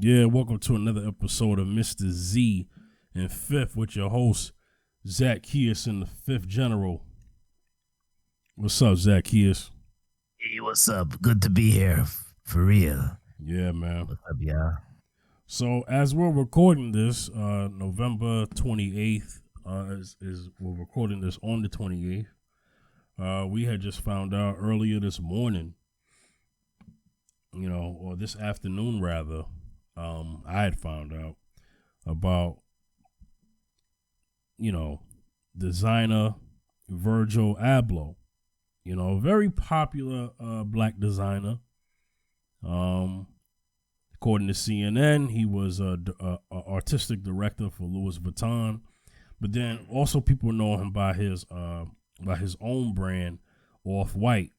Yeah, welcome to another episode of Mr. Z and Fifth with your host, Zacchaeus and the Fifth General. What's up, Zacchaeus? Hey, what's up? Good to be here, for real. Yeah, man. What's up, y'all? So, as we're recording this, November 28th, we're recording this on the 28th. We had just found out earlier this morning, or this afternoon rather, I had found out about, designer Virgil Abloh, a very popular black designer. According to CNN, he was a artistic director for Louis Vuitton, but then also people know him by his own brand, Off-White.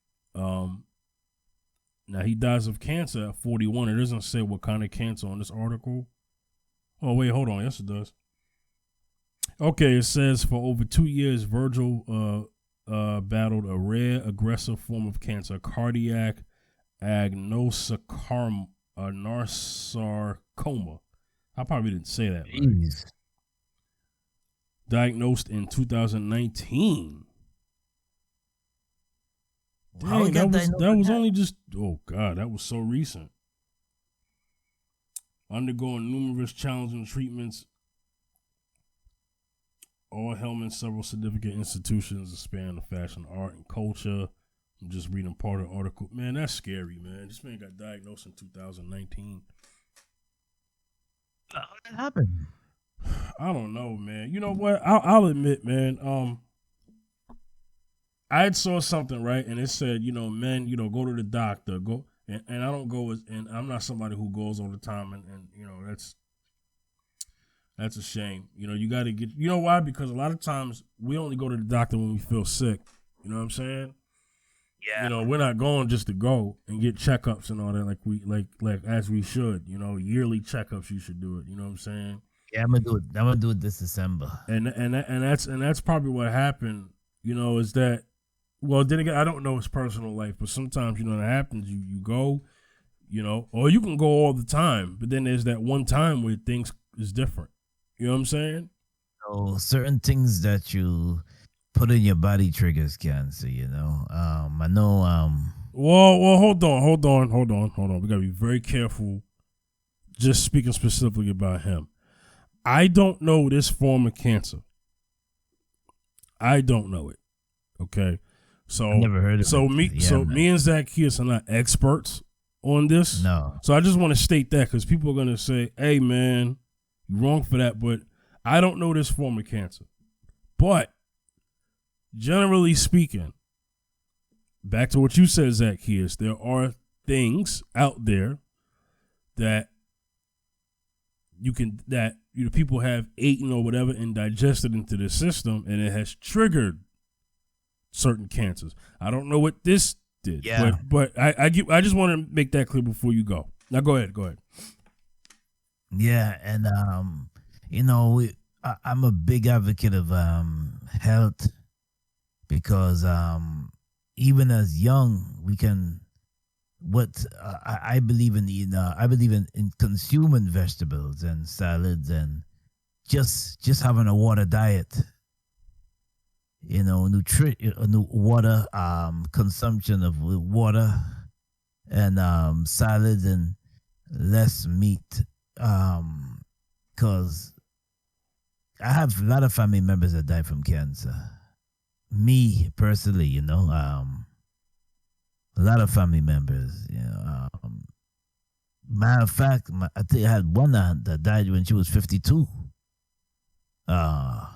Now, he dies of cancer at 41. It doesn't say what kind of cancer on this article. Oh, wait, hold on. Yes, it does. Okay, it says for over 2 years, Virgil battled a rare, aggressive form of cancer, cardiac agnosarcoma. I probably didn't say that right. Jeez. Diagnosed in 2019. How Dang, that was that? only just, oh God, that was so recent. Undergoing numerous challenging treatments, all held in several significant institutions that span the fashion, art, and culture. I'm just reading part of the article. Man, that's scary, man. This man got diagnosed in 2019. How did that happen? I don't know, man. You know what? I'll admit, man. I saw something, right, and it said, men, go to the doctor, go, and I don't go, and I'm not somebody who goes all the time, and that's a shame. You got to get, why? Because a lot of times we only go to the doctor when we feel sick. You know what I'm saying? Yeah. We're not going just to go and get checkups and all that like as we should. Yearly checkups, you should do it. You know what I'm saying? Yeah, I'm gonna do it this December. And that's probably what happened. Is that. Well, then again, I don't know his personal life, but sometimes, that happens. You go, or you can go all the time, but then there's that one time where things is different. You know what I'm saying? So certain things that you put in your body triggers cancer, I know. Well, hold on. We gotta be very careful. Just speaking specifically about him, I don't know this form of cancer. I don't know it. Okay. So I never heard of it. Me and Zacchaeus are not experts on this. No. So I just want to state that because people are gonna say, "Hey, man, you're wrong for that." But I don't know this form of cancer. But generally speaking, back to what you said, Zacchaeus, there are things out there that people have eaten or whatever and digested into the system, and it has triggered certain cancers. I don't know what this did, but I just want to make that clear before you go. Now go ahead. Yeah, and I'm a big advocate of health because even as young we can. I believe in I believe in consuming vegetables and salads and just having a water diet. Water, consumption of water and salads and less meat. Because I have a lot of family members that die from cancer. Me personally, a lot of family members. Matter of fact, I think I had one that died when she was 52. Yeah.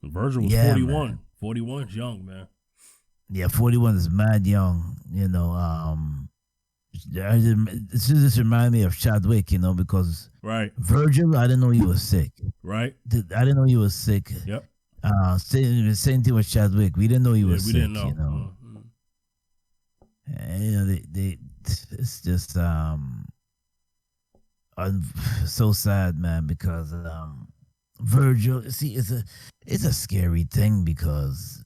Virgil was 41. Man. 41 is young, man. Yeah, 41 is mad young. This just reminded me of Chadwick, because right. Virgil, I didn't know he was sick. Right. I didn't know he was sick. Yep. Same thing with Chadwick. We didn't know he was sick. We didn't know. And, it's just so sad, man, because Virgil, see, it's a scary thing because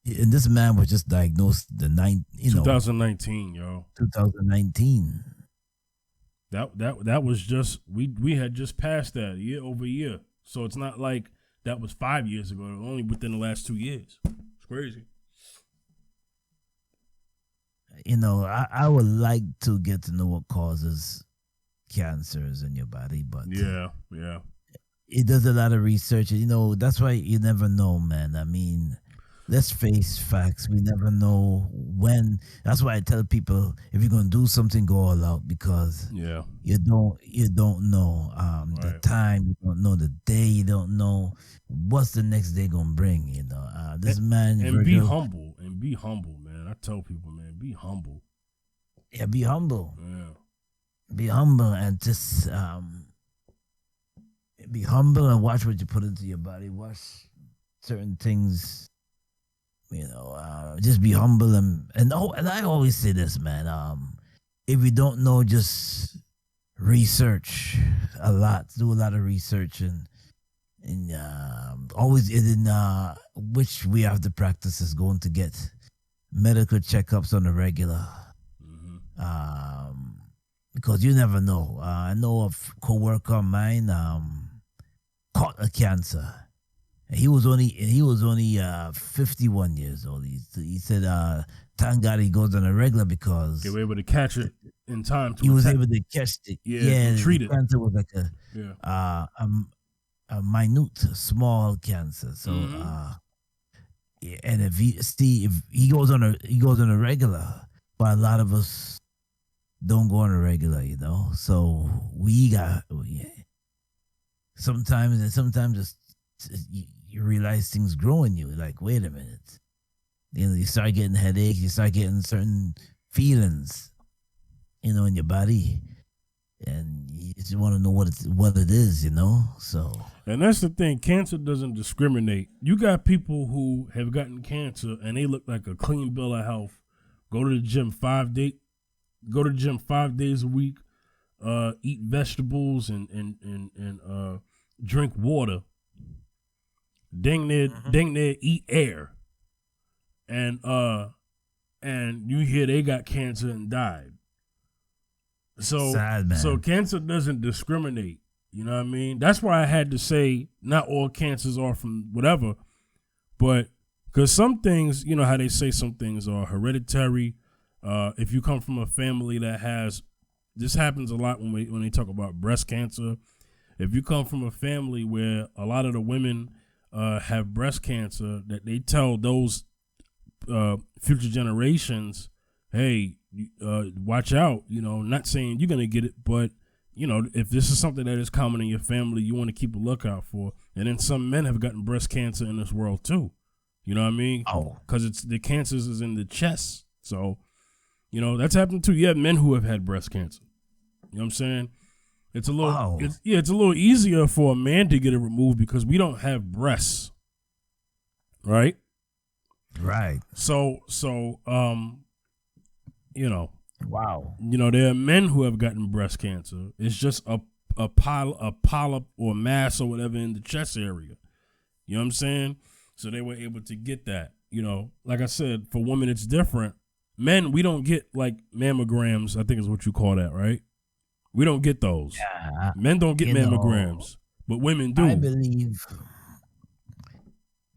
And this man was just diagnosed 2019, yo. 2019. That was just we had just passed that year over year. So it's not like that was 5 years ago. Only within the last 2 years. It's crazy. I would like to get to know what causes cancers in your body, but yeah, it does a lot of research. That's why you never know, man. I mean, let's face facts. We never know when. That's why I tell people, if you're gonna do something, go all out, because you don't know the time, you don't know the day, you don't know what's the next day gonna bring. This man and Virgil, be humble, man. I tell people, man, be humble. Yeah, be humble. Yeah, be humble and just be humble and watch what you put into your body. Watch certain things. Just be humble and I always say this, man. If you don't know, just research a lot. Do a lot of research and always in which we have to practice is going to get medical checkups on a regular. Because you never know. I know a coworker of mine caught a cancer. He was only 51 years old. He said, thank God he goes on a regular because they were able to catch it in time. He was able to catch it. Yeah, treat it. Cancer was like a minute, small cancer. So, and if he goes on a regular, but a lot of us don't go on a regular, So we got sometimes you realize things grow in you. Like, wait a minute, you start getting headaches, you start getting certain feelings, in your body, and you just want to know what it is, So, and that's the thing. Cancer doesn't discriminate. You got people who have gotten cancer and they look like a clean bill of health. Go to the gym 5 days. Go to the gym 5 days a week. Eat vegetables and drink water. Dang near eat air. And you hear they got cancer and died. So sad, man. So cancer doesn't discriminate. You know what I mean? That's why I had to say not all cancers are from whatever, but because some things, how they say some things are hereditary. If you come from a family that has, this happens a lot when they talk about breast cancer. If you come from a family where a lot of the women have breast cancer, that they tell those future generations, hey, watch out. Not saying you're gonna get it, but if this is something that is common in your family, you want to keep a lookout for. And then some men have gotten breast cancer in this world too. You know what I mean? Oh, because it's the cancers is in the chest. So, that's happened too. You have men who have had breast cancer. You know what I'm saying? It's a little, wow. It's a little easier for a man to get it removed because we don't have breasts, right? Right. So, wow. There are men who have gotten breast cancer. It's just a polyp or mass or whatever in the chest area. You know what I'm saying? So they were able to get that. Like I said, for women it's different. Men, we don't get like mammograms, I think is what you call that, right? We don't get those. Yeah, men don't get mammograms, but women do. I believe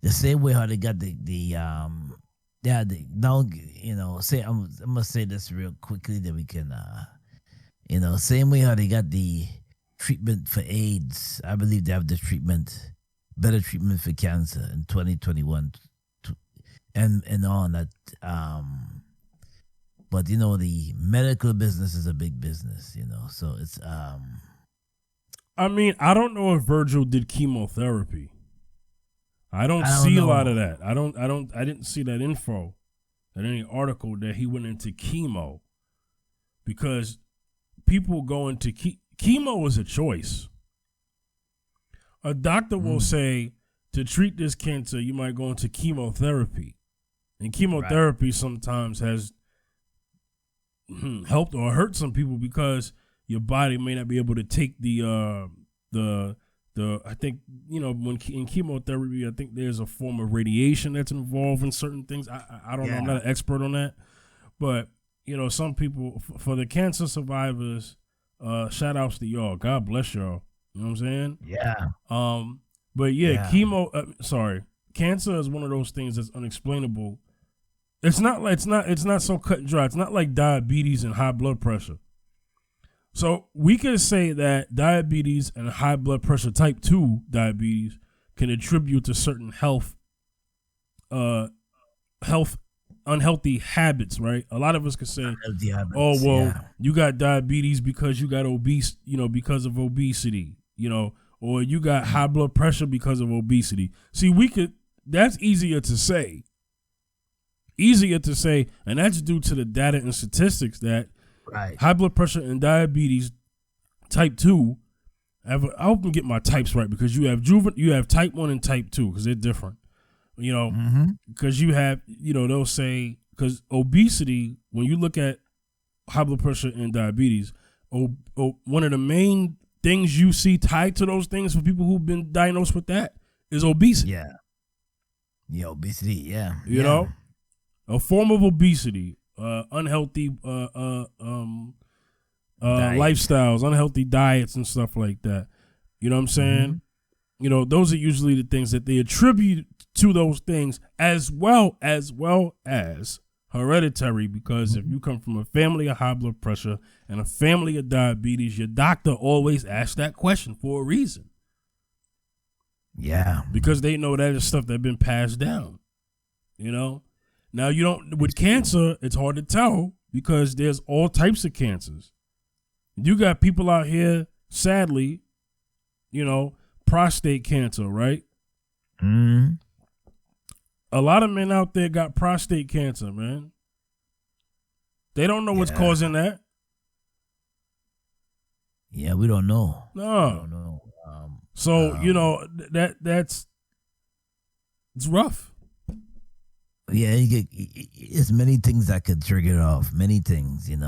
the same way how they got say I'm gonna say this real quickly that we can same way how they got the treatment for AIDS. I believe they have the better treatment for cancer in 2021 and on that. But the medical business is a big business, so it's I mean, I don't know if Virgil did chemotherapy. I don't see a lot of that. I didn't see that info in any article that he went into chemo, because people go into chemo is a choice. A doctor will say, to treat this cancer, you might go into chemotherapy. And chemotherapy sometimes has helped or hurt some people because your body may not be able to take the I think, when in chemotherapy, I think there's a form of radiation that's involved in certain things. I don't know. I'm not an expert on that. But, some people, for the cancer survivors, shout outs to y'all. God bless y'all. You know what I'm saying? Yeah. But cancer is one of those things that's unexplainable. It's not so cut and dry. It's not like diabetes and high blood pressure. So we could say that diabetes and high blood pressure, type 2 diabetes, can attribute to certain health unhealthy habits, right? A lot of us could say, you got diabetes because you got obese, because of obesity, or you got high blood pressure because of obesity. See, that's easier to say, and that's due to the data and statistics that high blood pressure and diabetes type 2 I hope I'm getting my types right, because you have type 1 and type 2 because they're different, because you have, they'll say, because obesity, when you look at high blood pressure and diabetes, one of the main things you see tied to those things for people who've been diagnosed with that is obesity. Yeah, obesity, you know, a form of obesity, unhealthy lifestyles, unhealthy diets and stuff like that. You know what I'm saying? Mm-hmm. Those are usually the things that they attribute to those things, as well as hereditary, because if you come from a family of high blood pressure and a family of diabetes, your doctor always asks that question for a reason. Yeah. Because they know that is stuff that's been passed down. Now with cancer, it's hard to tell because there's all types of cancers. You got people out here, sadly, prostate cancer, right? Mm. A lot of men out there got prostate cancer, man. They don't know what's causing that. Yeah, we don't know. No. We don't know. That's it's rough. Yeah, it's many things that could trigger it off. Many things, and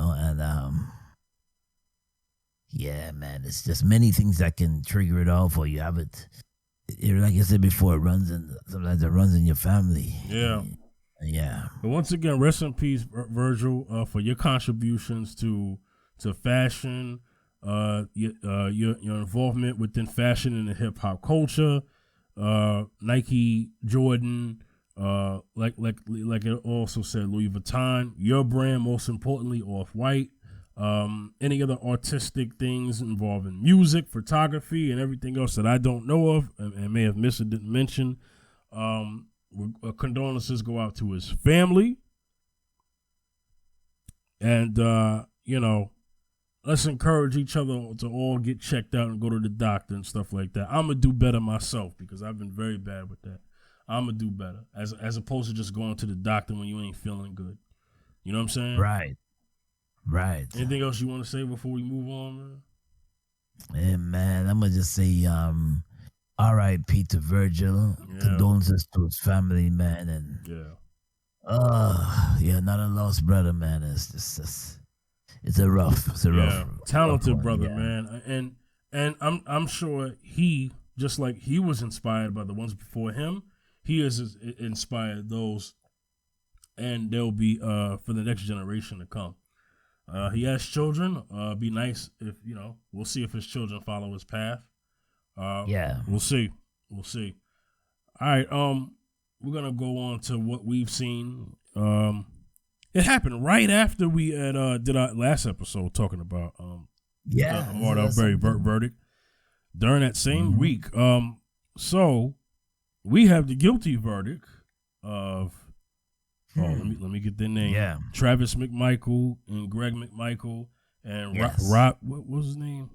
yeah, man, it's just many things that can trigger it off, or you have it. Like I said before, sometimes it runs in your family. Yeah. Yeah. But once again, rest in peace, Virgil, for your contributions to fashion, your involvement within fashion and the hip hop culture, Nike, Jordan, like it also said, Louis Vuitton, your brand, most importantly, Off-White. Any other artistic things involving music, photography, and everything else that I don't know of and may have missed or didn't mention. Condolences go out to his family. And, let's encourage each other to all get checked out and go to the doctor and stuff like that. I'm going to do better myself because I've been very bad with that. I'm going to do better as opposed to just going to the doctor when you ain't feeling good. You know what I'm saying? Right. Anything else you want to say before we move on, man? Yeah, man, I'm going to just say R.I.P. to Virgil. Yeah. Condolences to his family, man. And not a lost brother, man. It's a rough. Talented brother, man. And I'm sure he, just like he was inspired by the ones before him, he has inspired those, and they'll be for the next generation to come. He has children. Be nice if, we'll see if his children follow his path. We'll see. All right. We're going to go on to what we've seen. It happened right after we had did our last episode talking about Ahmaud Arbery verdict during that same week. So we have the guilty verdict of let me get their name. Yeah. Travis McMichael and Greg McMichael and Rob. What was his name?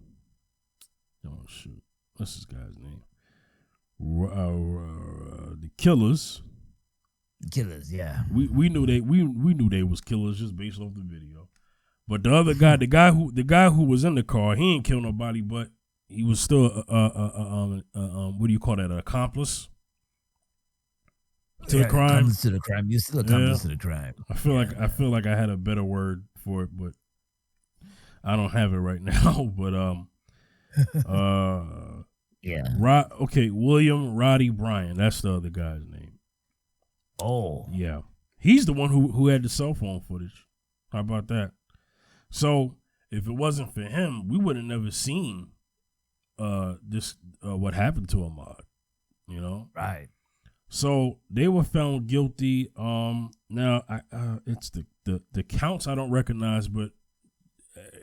Oh shoot, what's this guy's name? The Killers. Killers, yeah. We knew they was killers just based off the video. But the other guy, the guy who was in the car, he ain't killed nobody, but he was still what do you call that? An accomplice to the crime. Accomplice to the crime. You're still accomplice to the crime. I feel like I had a better word for it, but I don't have it right now. But Yeah. William Roddie Bryan. That's the other guy's name. Oh. Yeah. He's the one who had the cell phone footage. How about that? So if it wasn't for him, we would have never seen this what happened to Ahmaud. You know? Right. So they were found guilty. Now it's the counts I don't recognize, but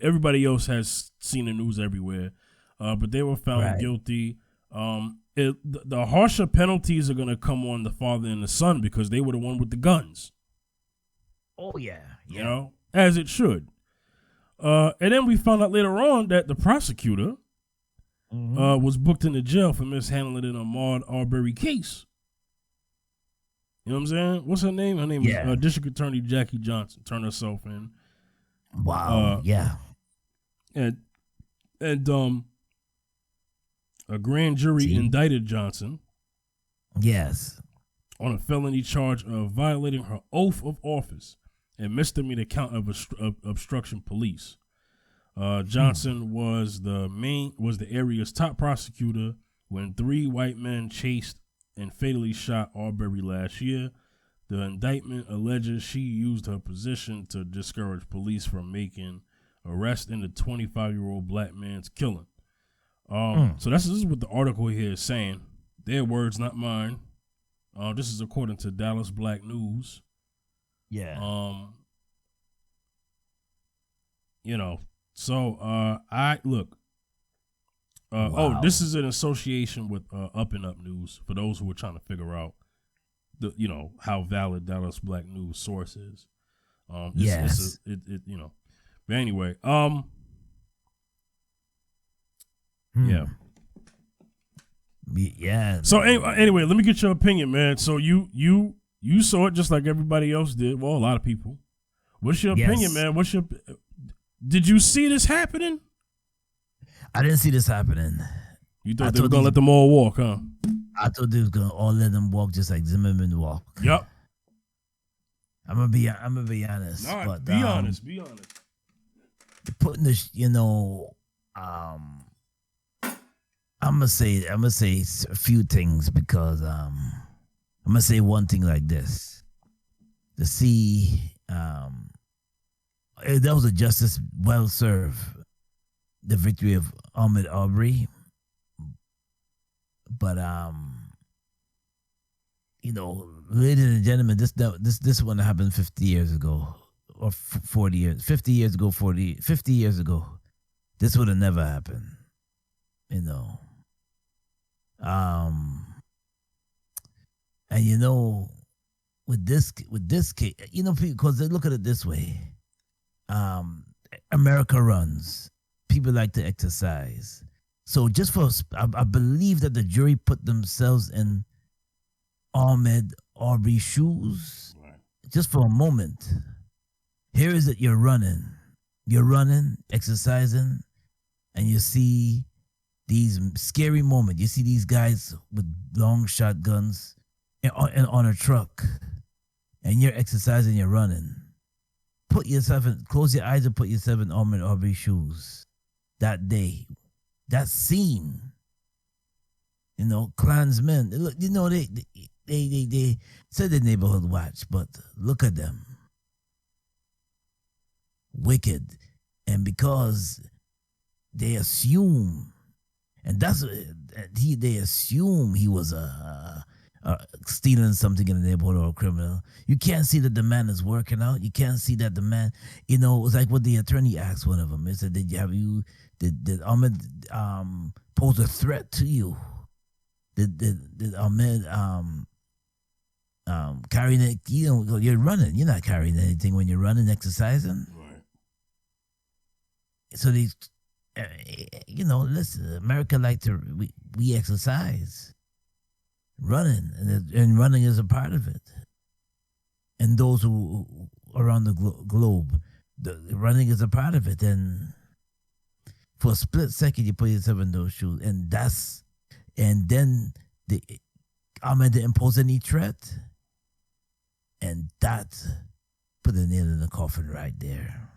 everybody else has seen the news everywhere. But they were found guilty. The harsher penalties are going to come on the father and the son because they were the one with the guns. Oh yeah. You know, as it should. And then we found out later on that the prosecutor was booked into jail for mishandling an Ahmaud Arbery case. You know what I'm saying? What's her name? Her name is District Attorney Jackie Johnson. Turned herself in. Wow. And a grand jury indicted Johnson. Yes. On a felony charge of violating her oath of office and misdemeanor count of obstruction police. Johnson was the area's top prosecutor when 3 white men chased and fatally shot Arbery last year. The indictment alleges she used her position to discourage police from making arrest in the 25-year-old black man's killing. So this is what the article here is saying. Their words, not mine. This is according to Dallas Black News. Yeah. You know, so I look. Wow. Oh, this is in association with Up and Up News for those who are trying to figure out how valid Dallas Black News source is. Yes. But anyway, yeah. Yeah. So anyway, let me get your opinion, man. So you saw it just like everybody else did. Well, a lot of people. What's your opinion, man? Did you see this happening? I didn't see this happening. You thought they were gonna let them all walk, huh? I thought they was gonna all let them walk just like Zimmerman walk. Yep. I'm gonna be honest. All right, but, be honest. Putting this, I'm gonna say a few things because I'm gonna say one thing like this. To see that was a justice well served, the victory of Ahmaud Arbery. But ladies and gentlemen, this one happened 50 years ago or 40 years, 50 years ago, 50 years ago. This would have never happened. And with this case, because they look at it this way. America runs. People like to exercise. So I believe that the jury put themselves in Ahmaud Arbery's shoes, just for a moment. Here is it, you're running, exercising, and you see these scary moments. You see these guys with long shotguns on a truck, and you're exercising, you're running. Close your eyes and put yourself in Ahmaud Arbery's shoes that day. That scene, Klansmen. Look, they said the neighborhood watch, but look at them, wicked, and because they assume, and they assume he was stealing something in the neighborhood or a criminal. You can't see that the man is working out. You can't see that the man, it was like what the attorney asked one of them. He said, did Ahmaud pose a threat to you? Did Ahmaud carrying it? You're running. You're not carrying anything when you're running, exercising. Right. So these, listen, America we exercise. Running, and running is a part of it. And those who around the globe, running is a part of it. And for a split second, you put yourself in those shoes, and then Ahmaud didn't pose any threat, and that put the nail in the coffin right there.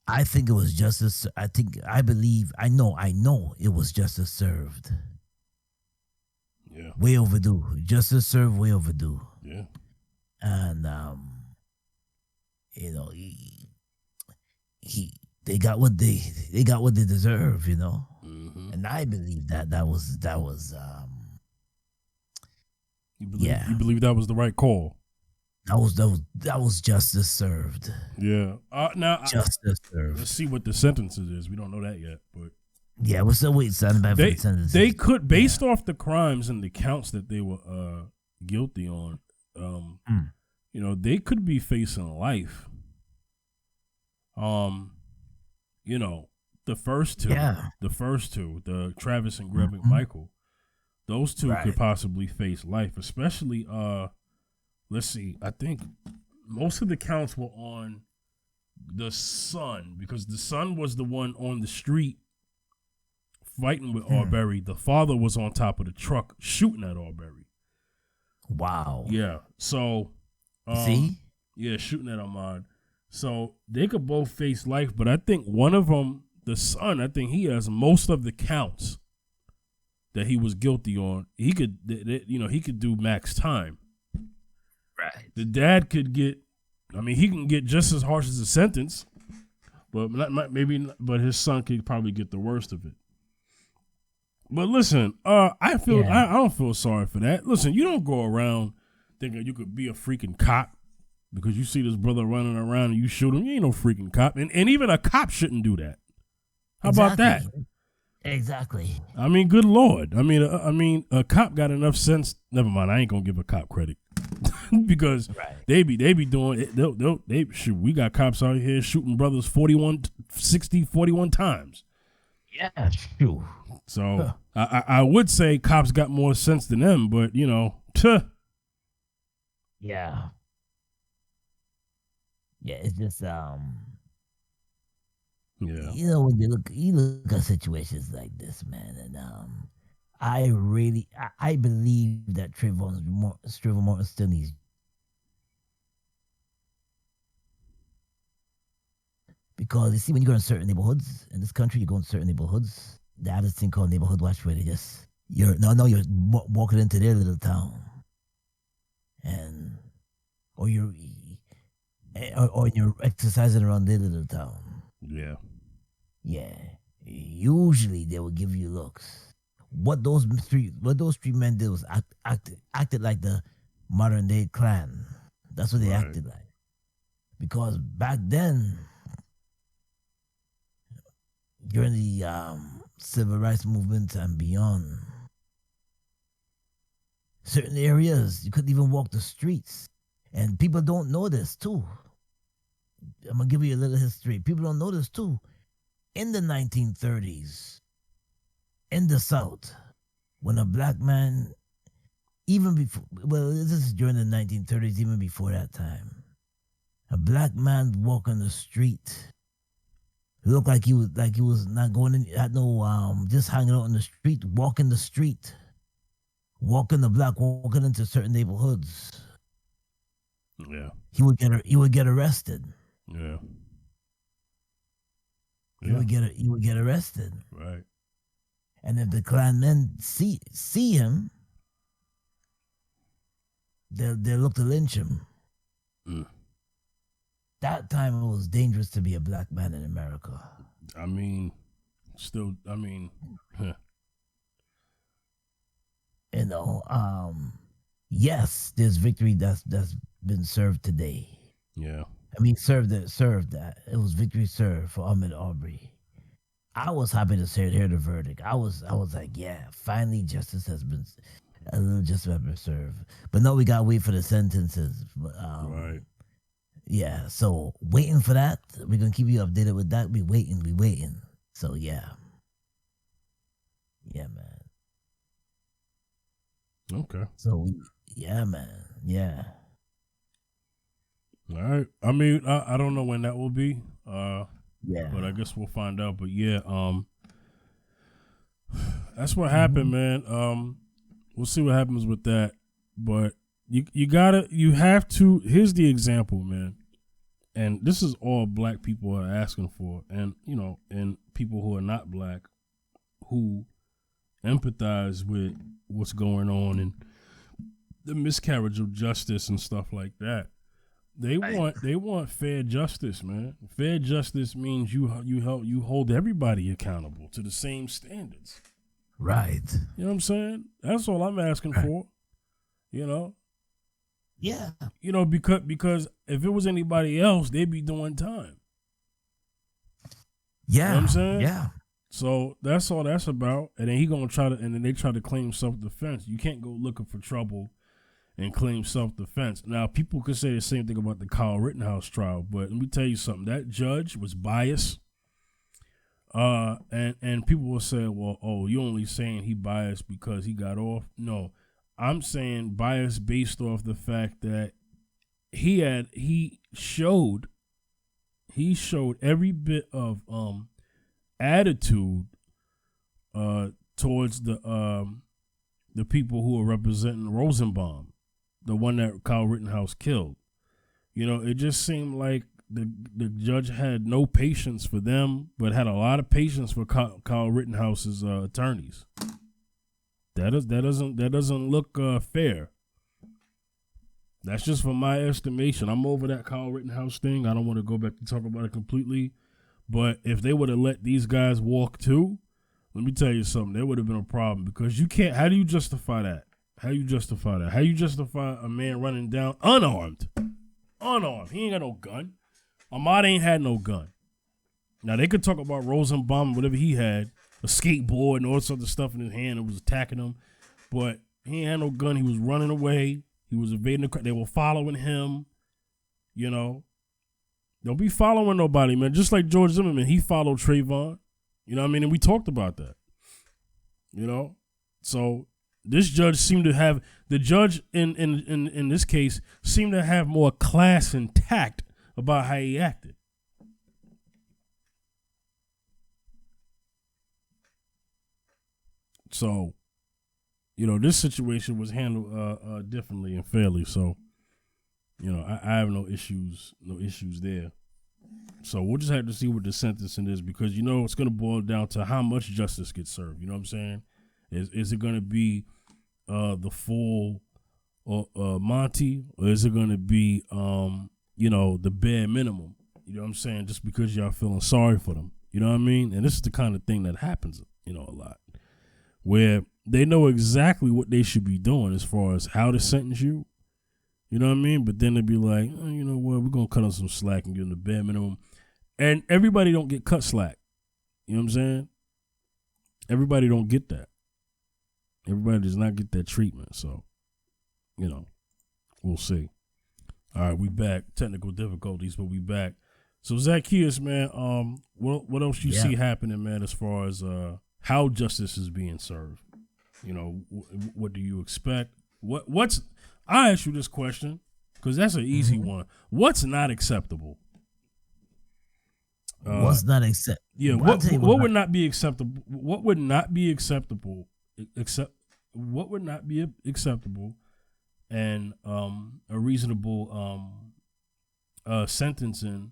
I think it was justice. I know it was justice served. Yeah. Way overdue. Justice served, way overdue. Yeah. And they got what they deserve, Mm-hmm. And I believe that was You believe that was the right call? That was justice served. Yeah. Now Justice served. let's see what the sentences is. We don't know that yet, but yeah, we're still waiting back for the sentences. They could, based off the crimes and the counts that they were guilty on, they could be facing life. The first two, the Travis and Greg McMichael, those two could possibly face life, especially let's see, I think most of the counts were on the son, because the son was the one on the street fighting with Arbery. The father was on top of the truck shooting at Arbery. Wow. Yeah. So, see? Yeah, shooting at Ahmaud. So they could both face life, but I think one of them, the son, I think he has most of the counts that he was guilty on. He could, he could do max time. Right. The dad could get, he can get just as harsh as a sentence, but but his son could probably get the worst of it. But listen, I don't feel sorry for that. Listen, you don't go around thinking you could be a freaking cop because you see this brother running around and you shoot him. You ain't no freaking cop, and even a cop shouldn't do that. How about that? Exactly. Good Lord. A cop got enough sense. Never mind. I ain't gonna give a cop credit because they be doing it. Shoot. We got cops out here shooting brothers 41 times. Yeah, true. So I would say cops got more sense than them, but Yeah. Yeah, it's just yeah. When you look at situations like this, man, and I believe that Trayvon Martin still needs. Because you see, when you go in certain neighborhoods in this country, you go in certain neighborhoods. They have this thing called neighborhood watch, where you're walking into their little town, or you're exercising around their little town. Yeah. Yeah. Usually they will give you looks. What those three men did was acted like the modern day Klan. That's what they acted like. Because back then, during the civil rights movement and beyond, certain areas you couldn't even walk the streets. And people don't know this too. I'm gonna give you a little history. People don't know this too. In the 1930s, in the South, when a black man, this is during the 1930s, even before that time, a black man walking the street, looked like he was not going in, had no just hanging out in the street, walking the block, walking into certain neighborhoods. Yeah. He would get arrested. Yeah. He would get arrested. Right. And if the Klan men see him, they'll look to lynch him. That time it was dangerous to be a black man in America. Yes, there's victory that's been served today. Yeah. Served that. It was victory served for Ahmaud Arbery. I was happy to hear the verdict. I was like, yeah, finally justice has been served. But no, we gotta wait for the sentences. Right. Yeah, so waiting for that. We're gonna keep you updated with that. We waiting. So yeah. Yeah, man. Okay. So yeah, man. Yeah. All right. I don't know when that will be. Yeah. But I guess we'll find out. But yeah, that's what happened, man. We'll see what happens with that. But you have to. Here's the example, man. And this is all black people are asking for, and and people who are not black, who empathize with what's going on and the miscarriage of justice and stuff like that. They want fair justice, man. Fair justice means you hold everybody accountable to the same standards. Right. You know what I'm saying? That's all I'm asking for. You know? Yeah. You know, because if it was anybody else, they'd be doing time. Yeah. You know what I'm saying? Yeah. So that's all that's about. And then they try to claim self-defense. You can't go looking for trouble and claim self-defense. Now, people could say the same thing about the Kyle Rittenhouse trial, but let me tell you something. That judge was biased. And people will say, well, oh, you're only saying he biased because he got off. No, I'm saying biased based off the fact that he showed every bit of attitude towards the people who are representing Rosenbaum, the one that Kyle Rittenhouse killed. You know, it just seemed like the judge had no patience for them, but had a lot of patience for Kyle Rittenhouse's attorneys. That doesn't look fair. That's just from my estimation. I'm over that Kyle Rittenhouse thing. I don't want to go back to talk about it completely. But if they would have let these guys walk too, let me tell you something. There would have been a problem because you can't. How do you justify that? How you justify a man running down unarmed? He ain't got no gun. Ahmaud ain't had no gun. Now, they could talk about Rosenbaum, whatever he had, a skateboard and all this other stuff in his hand that was attacking him. But he ain't had no gun. He was running away. He was evading the crowd. They were following him. You know. Don't be following nobody, man. Just like George Zimmerman, he followed Trayvon. You know what I mean? And we talked about that. You know? So this judge seemed to have, the judge in this case seemed to have more class and tact about how he acted. So, you know, this situation was handled differently and fairly. So, you know, I have no issues there. So we'll just have to see what the sentencing is because, you know, it's going to boil down to how much justice gets served. You know what I'm saying? Is it going to be the full Monty, or is it going to be, you know, the bare minimum? You know what I'm saying? Just because y'all feeling sorry for them. You know what I mean? And this is the kind of thing that happens, you know, a lot. Where they know exactly what they should be doing as far as how to sentence you. You know what I mean? But then they'd be like, oh, you know what? We're going to cut on some slack and give them the bare minimum. And everybody don't get cut slack. You know what I'm saying? Everybody don't get that. Everybody does not get that treatment. So, you know, we'll see. All right, we back. Technical difficulties, but we back. So, Zacchaeus, man, what else you see happening, man, as far as how justice is being served? You know, what do you expect? What's I ask you this question because that's an easy one. What's not acceptable? What's not acceptable? Yeah, what would not be acceptable? What would not be acceptable? What would not be acceptable? And a reasonable sentencing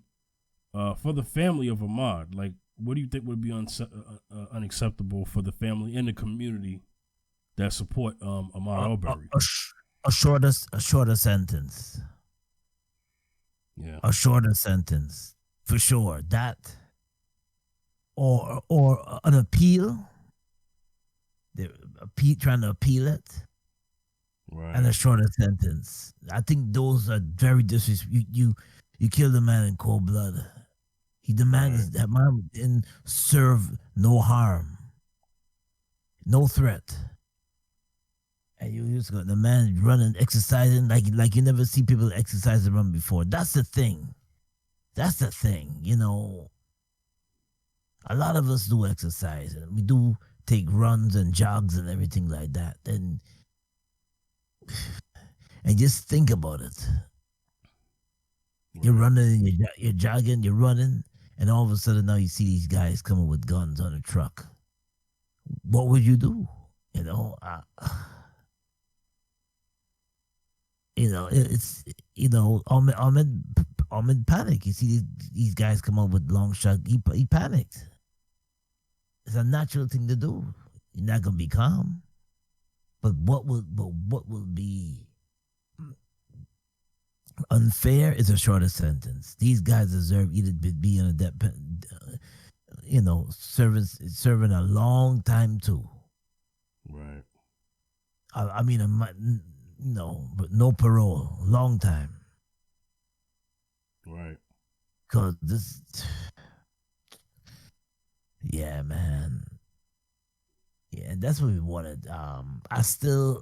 for the family of Ahmaud. Like, what do you think would be unacceptable for the family and the community that support Ahmaud Arbery? A shorter sentence. Yeah. A shorter sentence, for sure. That or an appeal. They're trying to appeal it. Right. And a shorter sentence. I think those are very disrespectful. You killed a man in cold blood. He demanded that man didn't serve no harm, no threat. And you just got the man running, exercising like you never see people exercise and run before. That's the thing. You know, a lot of us do exercise and we do take runs and jogs and everything like that. And just think about it. You're running, you're jogging, you're running, and all of a sudden now you see these guys coming with guns on a truck. What would you do? You know, it's Ahmed panic. You see these guys come up with long shot. He panicked. It's a natural thing to do. You're not gonna be calm. But what will be unfair is a shorter sentence. These guys deserve either be in a serving a long time too. Right. I mean, but no parole, long time. Right. Cause this, yeah, man. Yeah, that's what we wanted. I'm still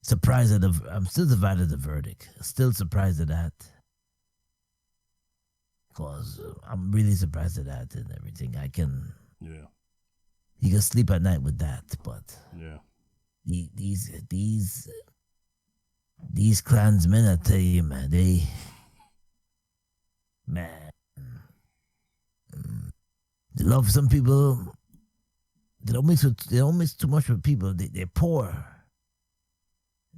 surprised at I'm still divided at the verdict. Still surprised at that. Cause I'm really surprised at that and everything. Yeah. You can sleep at night with that, but yeah, these Klansmen, I tell you, man, they love some people. They don't mix too much with people. They're poor.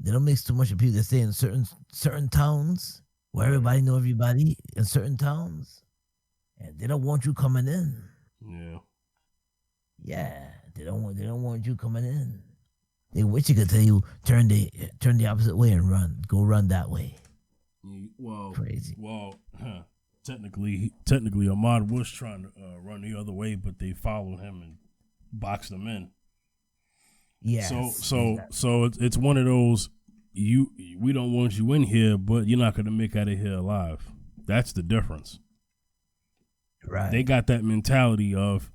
They don't mix too much with people. They stay in certain towns where everybody know everybody in certain towns, and they don't want you coming in. Yeah. Yeah, they don't want you coming in. They wish you could tell you turn the opposite way and run that way. Well, crazy. Well, technically, Ahmaud was trying to run the other way, but they followed him and boxed him in. Yeah. So it's one of those. We don't want you in here, but you're not gonna make out of here alive. That's the difference. Right. They got that mentality of,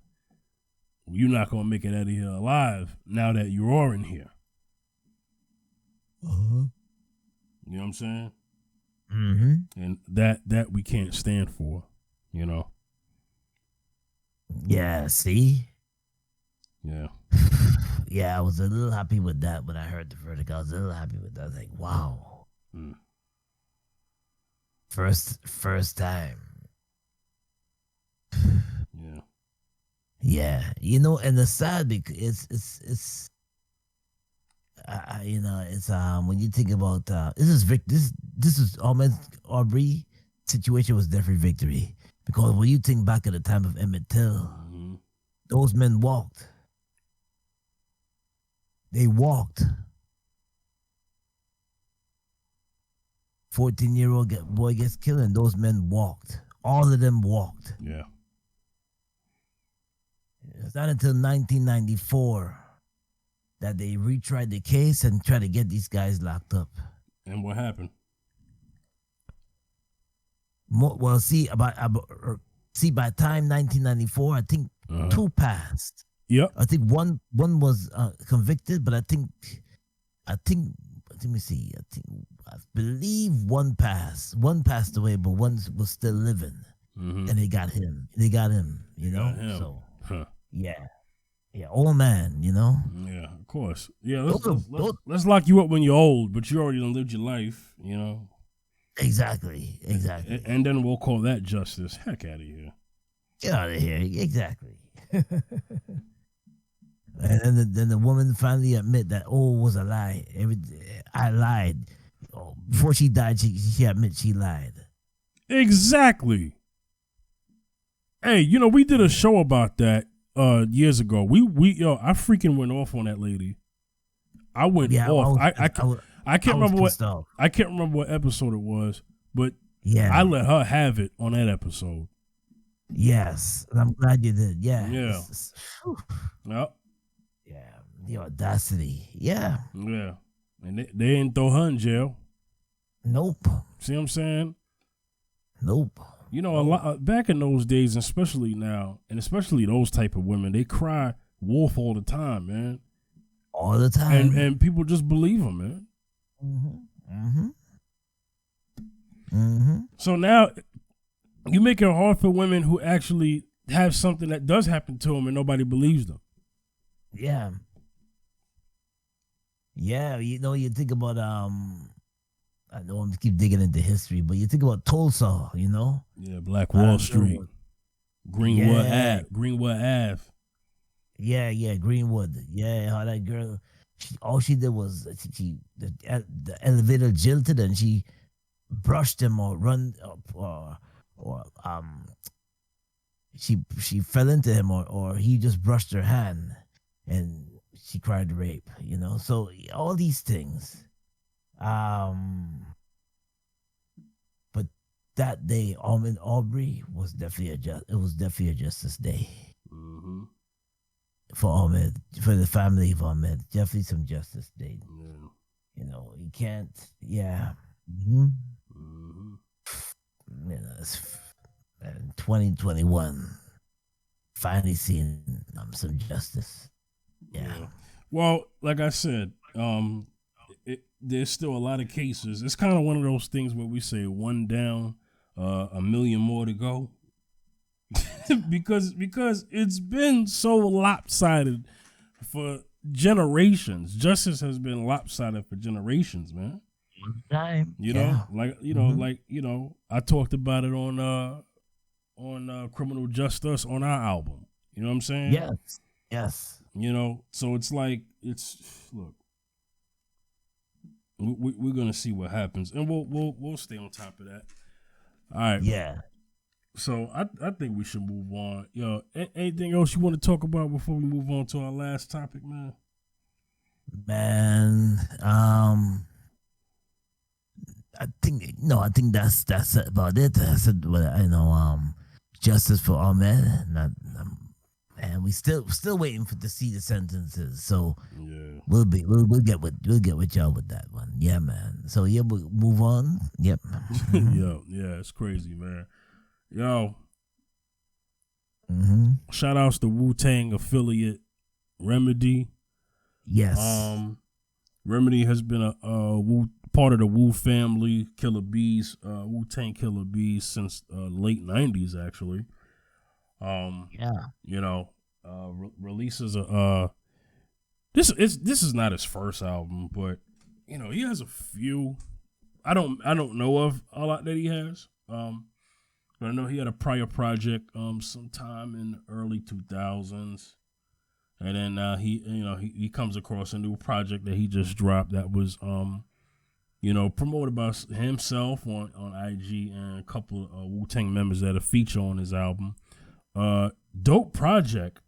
you're not gonna make it out of here alive now that you are in here. Uh-huh. You know what I'm saying? Mm-hmm. And that we can't stand for, you know. Yeah. See. Yeah. Yeah, I was a little happy with that when I heard the verdict. I was a little happy with that. I was like, wow. Mm. First time. Yeah. Yeah, and the sad because it's it's when you think about this is Ahmaud Arbery situation was definitely victory, because when you think back at the time of Emmett Till, those men walked. They walked. 14-year-old boy gets killed, and those men walked. All of them walked. Yeah. It's not until 1994 that they retried the case and tried to get these guys locked up. And what happened? Well, by time 1994, I think two passed. Yep. I think one was convicted, but I think let me see. I believe one passed. One passed away, but one was still living, and they got him. You know. So yeah, old man. You know. Yeah, of course. Yeah, let's lock you up when you're old, but you already done lived your life. You know. Exactly. And then we'll call that justice. Heck out of here. Get out of here. Exactly. And then the woman finally admit that, it was a lie. I lied. Before she died, she admit she lied. Exactly. Hey, we did a show about that years ago. I freaking went off on that lady. I went off. I can't remember what episode it was, but I let her have it on that episode. Yes, and I'm glad you did. Yeah. Yeah. Yep. Yeah. The audacity. Yeah. Yeah. And they didn't throw her in jail. Nope. See what I'm saying? Nope. A lot back in those days, especially now, and especially those type of women, they cry wolf all the time, man. All the time. And people just believe them, man. So now you make it hard for women who actually have something that does happen to them and nobody believes them. Yeah. Yeah, you think about I know I'm keep digging into history, but you think about Tulsa, Yeah, Black Wall Street, Greenwood Ave. Yeah, Greenwood. Yeah, how that girl, all she did was the elevator jilted and she brushed him or she fell into him, or he just brushed her hand and she cried rape, so all these things. But that day, Ahmaud Arbery was definitely a justice day. Mm-hmm. For Ahmaud, for the family of Ahmaud, definitely some justice day. Yeah. You can't. Yeah. Mm-hmm. Mm-hmm. It's 2021. Finally seeing some justice. Yeah. Well, like I said, there's still a lot of cases. It's kind of one of those things where we say one down, a million more to go. because it's been so lopsided for generations. Justice has been lopsided for generations, man. Time. I talked about it on Criminal Justice on our album. You know what I'm saying? Yes. So it's like look. We're gonna see what happens, and we'll stay on top of that. All right. Yeah. So I think we should move on. Yo, anything else you want to talk about before we move on to our last topic, man? Man, I think that's about it. I said, justice for Ahmaud, and we still waiting to see the sentences. So yeah, we'll get with y'all with that one. Yeah, man. So yeah, we'll move on. Yep. yeah, it's crazy, man. Yo, mm-hmm. Shout outs to Wu-Tang affiliate Remedy. Yes. Remedy has been a part of the Wu family, Killer Bees, Wu-Tang Killer Bees since late 90s, actually. Releases a this is not his first album, but he has a few. I don't know of a lot that he has. But I know he had a prior project sometime in the early 2000s, and then he comes across a new project that he just dropped that was promoted by himself on IG and a couple of Wu-Tang members that are featured on his album. Dope project.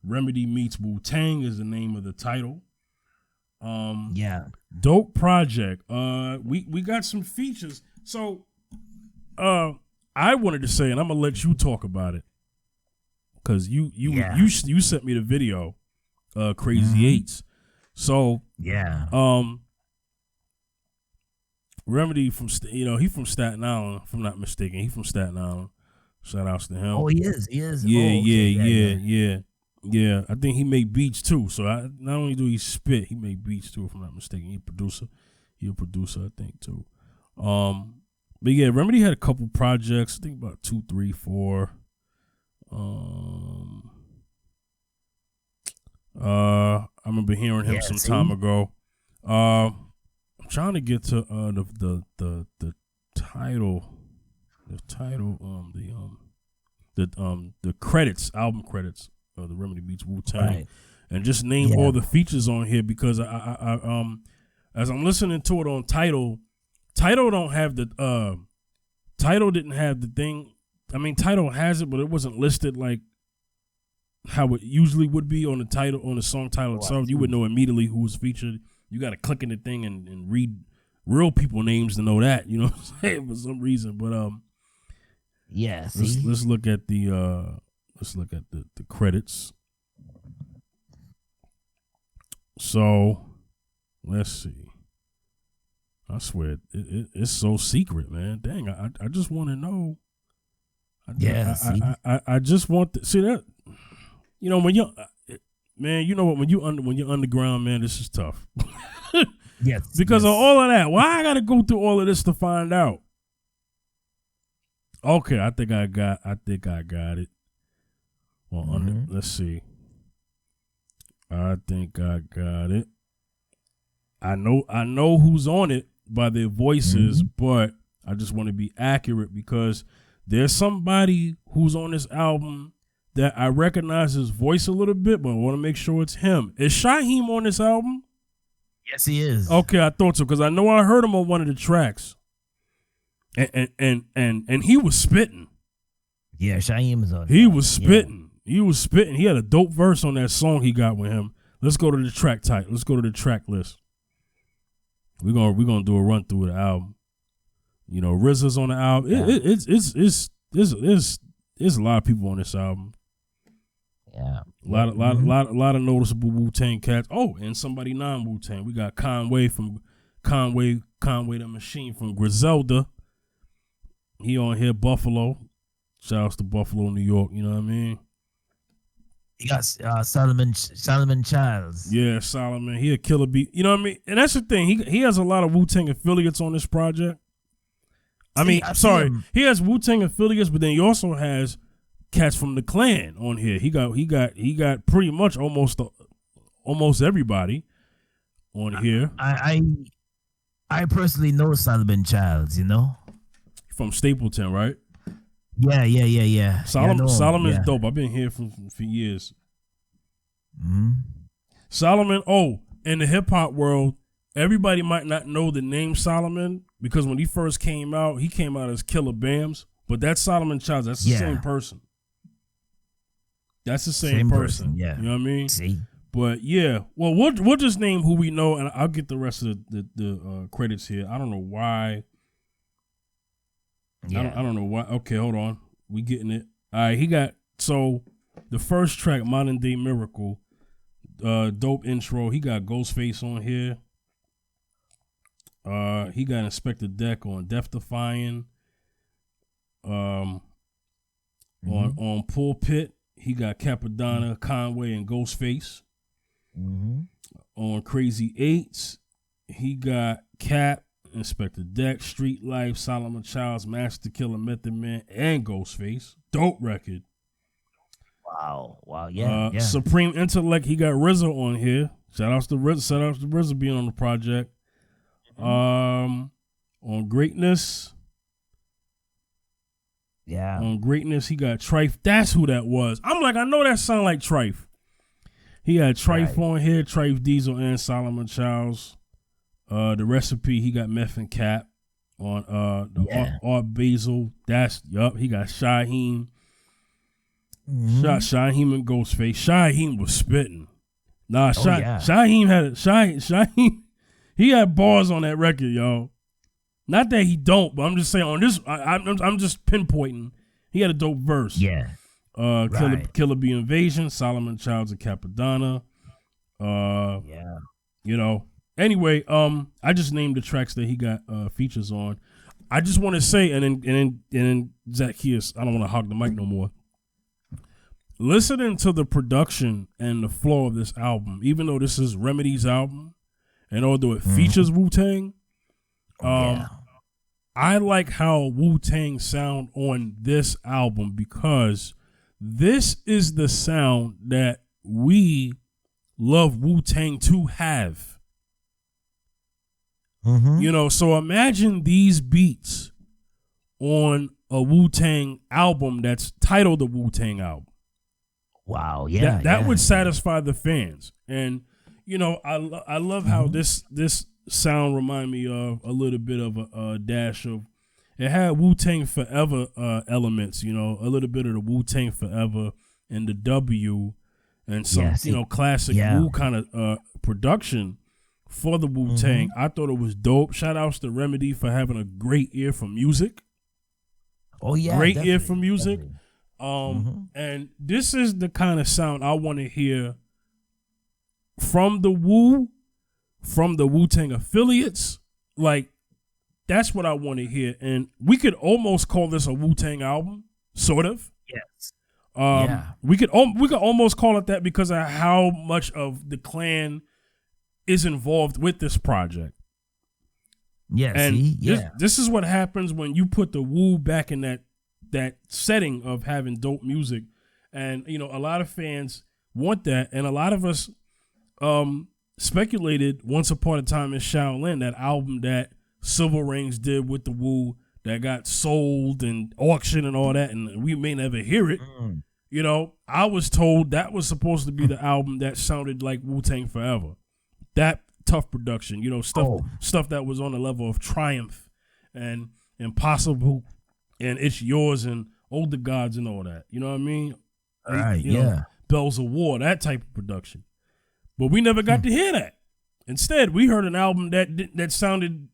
Remedy Meets Wu-Tang is the name of the title. Dope project. We got some features. So I wanted to say, and I'm gonna let you talk about it, because you sent me the video, Crazy Eights. So Remedy from he from Staten Island, if I'm not mistaken. He from Staten Island. Shout outs to him. Oh, he is. Yeah. I think he made beats too. So not only do he spit, he made beats too, if I'm not mistaken. He a producer, I think, too. But yeah, Remedy had a couple projects. I think about 2, 3, 4. I remember hearing him some time ago. I'm trying to get to the title. The credits, album credits of the Remedy Beats Wu-Tang, right. And just name all the features on here, because I as I'm listening to it on Tidal don't have the Tidal didn't have the thing. I mean, Tidal has it, but it wasn't listed like how it usually would be on the song title itself. You would know immediately who was featured. You got to click in the thing and read real people names to know that. You know what I'm saying? For some reason, but let's look at the credits. So let's see. I swear it's so secret, man. Dang, I just want to know. I just want to see that. When you, man, you know what? When you're underground, man, this is tough. Because of all of that. Why I got to go through all of this to find out? Okay, I think I got it. Well, let's see. I think I got it. I know who's on it by their voices, but I just want to be accurate, because there's somebody who's on this album that I recognize his voice a little bit, but I want to make sure it's him. Is Shaheem on this album? Yes, he is. Okay, I thought so, because I know I heard him on one of the tracks. And he was spitting. Yeah, Shaheem was on. He was spitting. He was spitting. He had a dope verse on that song he got with him. Let's go to the track type. Let's go to the track list. We're gonna do a run through of the album. You know, RZA's on the album. It's a lot of people on this album. Yeah, a lot of noticeable Wu-Tang cats. Oh, and somebody non-Wu-Tang. We got Conway the Machine from Griselda. He on here, Buffalo. Shout outs to Buffalo, New York. You know what I mean? You got Solomon Childs. Yeah, Solomon. He a killer beat. You know what I mean? And that's the thing. He has a lot of Wu-Tang affiliates on this project. He has Wu-Tang affiliates, but then he also has cats from the Clan on here. He got pretty much almost everybody on here. I personally know Solomon Childs, you know? From Stapleton, right? Yeah. Solomon's dope. I've been here for years. Mm-hmm. Solomon, in the hip hop world, everybody might not know the name Solomon because when he first came out, he came out as Killer Bams, but that's Solomon Childs. That's the same person. That's the same person. Yeah. You know what I mean? See? But yeah, well, we'll just name who we know, and I'll get the rest of the credits here. I don't know why. Yeah. I don't know why. Okay, hold on. We getting it. All right, so the first track, Modern Day Miracle, dope intro. He got Ghostface on here. He got Inspector Deck on Death Defying. On Pulpit, he got Capadonna, Conway, and Ghostface. Mm-hmm. On Crazy Eights, he got Cap, Inspector Deck, Street Life, Solomon Childs, Master Killer, Method Man, and Ghostface. Dope record. Wow, yeah. Supreme Intellect, he got RZA on here. Shout outs to RZA being on the project. On Greatness. Yeah. On Greatness, he got Trife. That's who that was. I'm like, I know that sound like Trife. He had Trife on here, Trife Diesel and Solomon Childs. The Recipe, he got Meth and Cap on Art Basil. He got Shaheem. Shaheem and Ghostface. Shaheem was spitting. Shaheem he had bars on that record, y'all. Not that he don't, but I'm just saying on this, I'm just pinpointing. He had a dope verse. Yeah. Killer Bee Invasion, Solomon Childs and Capadonna. You know. Anyway, I just named the tracks that he got features on. I just want to say, and then Zacchaeus, I don't want to hog the mic no more. Listening to the production and the flow of this album, even though this is Remedy's album, and although it features Wu-Tang, I like how Wu-Tang sound on this album because this is the sound that we love Wu-Tang to have. Mm-hmm. You know, so imagine these beats on a Wu-Tang album that's titled the Wu-Tang album. Wow, yeah. That would satisfy the fans. And, you know, I love how this sound remind me of a little bit of a dash of, it had Wu-Tang Forever elements, you know, a little bit of the Wu-Tang Forever and the W and some, classic Wu kind of production for the Wu-Tang. I thought it was dope. Shout outs to Remedy for having a great ear for music. Oh, yeah. Great ear for music. And this is the kind of sound I want to hear from the Wu-Tang affiliates. Like, that's what I want to hear. And we could almost call this a Wu-Tang album, sort of. Yes. We could almost call it that because of how much of the Clan is involved with this project. Yeah, and this is what happens when you put the Wu back in that setting of having dope music. And, you know, a lot of fans want that. And a lot of us speculated Once Upon a Time in Shaolin, that album that Silver Rings did with the Wu that got sold and auctioned and all that, and we may never hear it. You know, I was told that was supposed to be the album that sounded like Wu-Tang Forever. That tough production, you know, stuff that was on the level of Triumph and Impossible and It's Yours and Older Gods and all that. You know what I mean? Right, you know, Bells of War, that type of production. But we never got to hear that. Instead, we heard an album that sounded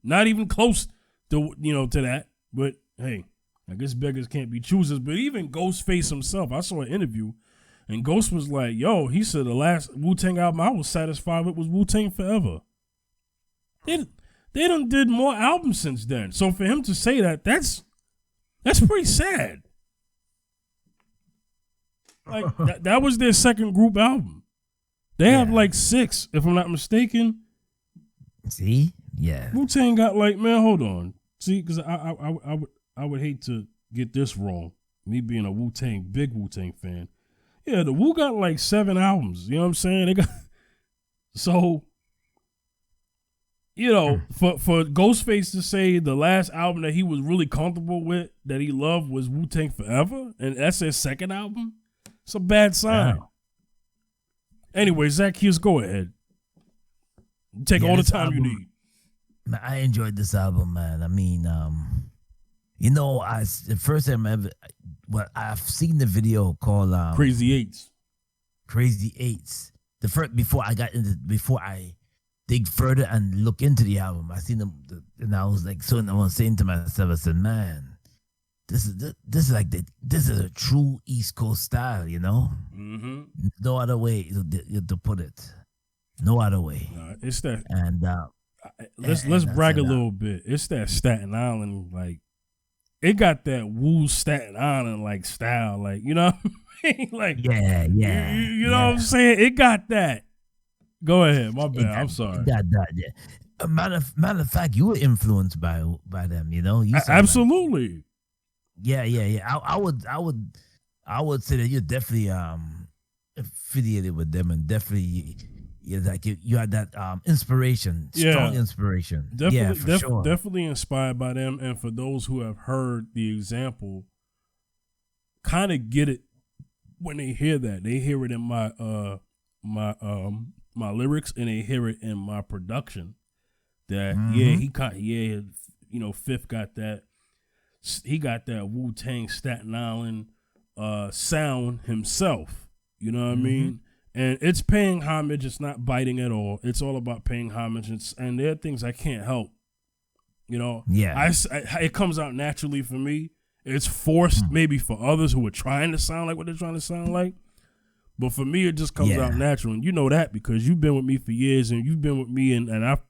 not even close to to that. But hey, I guess beggars can't be choosers. But even Ghostface himself, I saw an interview, and Ghost was like, "Yo," he said, "the last Wu-Tang album I was satisfied with was Wu-Tang Forever." They done did more albums since then. So for him to say that's pretty sad. Like that was their second group album. They have like 6, if I'm not mistaken. See, yeah. Wu-Tang got like, man, hold on. See, because I would hate to get this wrong. Me being a big Wu-Tang fan. Yeah, the Wu got like 7 albums. You know what I'm saying? They got so. For Ghostface to say the last album that he was really comfortable with, that he loved, was Wu-Tang Forever, and that's his second album, it's a bad sign. Wow. Anyway, Zacchaeus, go ahead. Take all the time you need. Man, I enjoyed this album, man. I mean, the first time I've seen the video called Crazy Eights. Crazy Eights. Before I dig further and look into the album, I seen them, and I was like, I was saying to myself, I said, man, this is a true East Coast style, Mm-hmm. No other way to put it. No other way. It's that. And let's brag a little bit. It's that Staten Island, like, it got that Wu Staten Island like style, like, you know what I mean? Like, yeah. You know what I'm saying? It got that. Go ahead, my bad. I'm sorry. Got that, yeah. Matter of fact, you were influenced by them, Absolutely. Like, yeah. I would say that you're definitely affiliated with them, and definitely you had that inspiration, strong inspiration. Definitely, for sure. Definitely inspired by them, and for those who have heard the example, kind of get it when they hear that. They hear it in my lyrics, and they hear it in my production. That Fifth got that. He got that Wu-Tang Staten Island sound himself. You know what I mean? And it's paying homage. It's not biting at all. It's all about paying homage. And there are things I can't help. Yeah. It comes out naturally for me. It's forced maybe for others who are trying to sound like what they're trying to sound like. But for me, it just comes out natural. And you know that because you've been with me for years, and you've been with me, and I've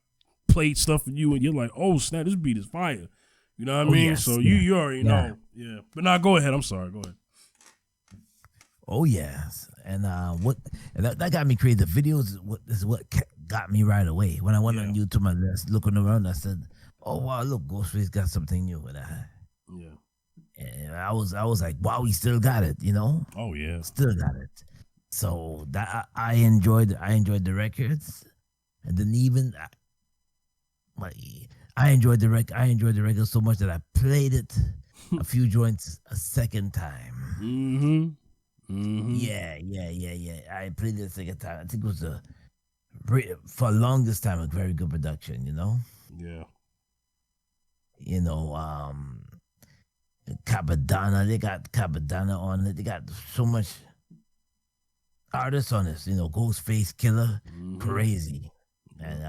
played stuff for you, and you're like, oh, snap, this beat is fire. You know what I mean? Yes, so you already know. Yeah. But now go ahead. I'm sorry. Go ahead. Oh, yes. And that got me crazy. The videos is what got me right away. When I went on YouTube and looking around, I said, oh, wow, look, Ghostface got something new with that. Yeah. And I was like, wow, he still got it, Oh, yeah. Still got it. So that I enjoyed the records, and then even I enjoyed the record so much that I played it a few joints a second time. Yeah. I played it a second time. I think it was for the longest time a very good production. Yeah. Capadonna, they got Capadonna on it. They got so much artists on this, Ghostface Killer, crazy, and